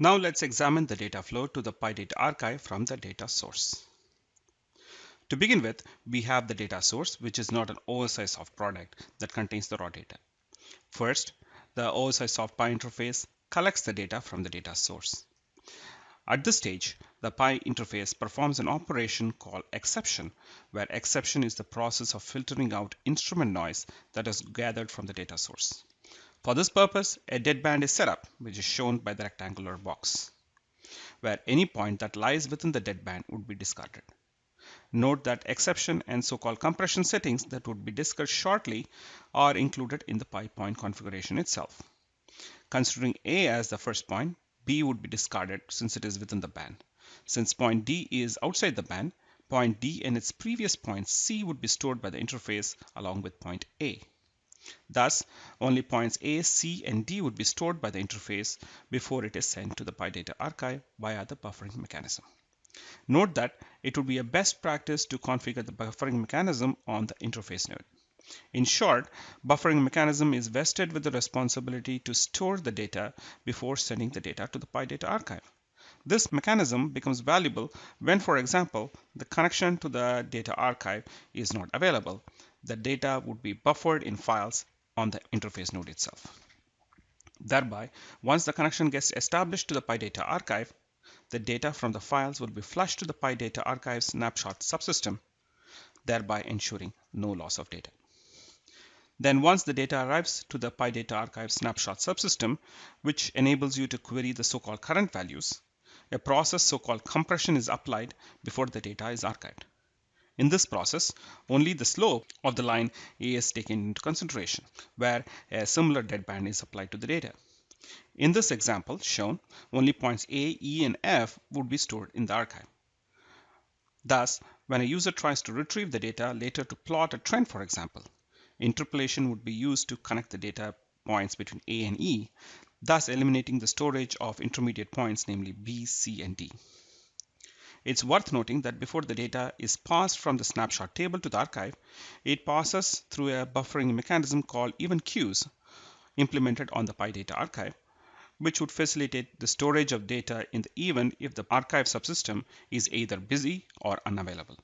Now let's examine the data flow to the PyData archive from the data source. To begin with, we have the data source, which is not an OSIsoft product that contains the raw data. First, the OSIsoft Pi interface collects the data from the data source. At this stage, the Pi interface performs an operation called exception, where exception is the process of filtering out instrument noise that is gathered from the data source. For this purpose, a deadband is set up, which is shown by the rectangular box, where any point that lies within the deadband would be discarded. Note that exception and so-called compression settings that would be discussed shortly are included in the Pi point configuration itself. Considering A as the first point, B would be discarded since it is within the band. Since point D is outside the band, point D and its previous point C would be stored by the interface along with point A. Thus, only points A, C, and D would be stored by the interface before it is sent to the PyData archive via the buffering mechanism. Note that it would be a best practice to configure the buffering mechanism on the interface node. In short, buffering mechanism is vested with the responsibility to store the data before sending the data to the PyData archive. This mechanism becomes valuable when, for example, the connection to the data archive is not available. The data would be buffered in files on the interface node itself. Thereby, once the connection gets established to the PyData archive, the data from the files will be flushed to the PyData archive snapshot subsystem, thereby ensuring no loss of data. Then once the data arrives to the PyData archive snapshot subsystem, which enables you to query the so-called current values, a process so-called compression is applied before the data is archived. In this process, only the slope of the line is taken into consideration, where a similar deadband is applied to the data. In this example shown, only points A, E, and F would be stored in the archive. Thus, when a user tries to retrieve the data later to plot a trend, for example, interpolation would be used to connect the data points between A and E, thus eliminating the storage of intermediate points, namely B, C, and D. It's worth noting that before the data is passed from the snapshot table to the archive, it passes through a buffering mechanism called even queues implemented on the PyData archive, which would facilitate the storage of data in the even if the archive subsystem is either busy or unavailable.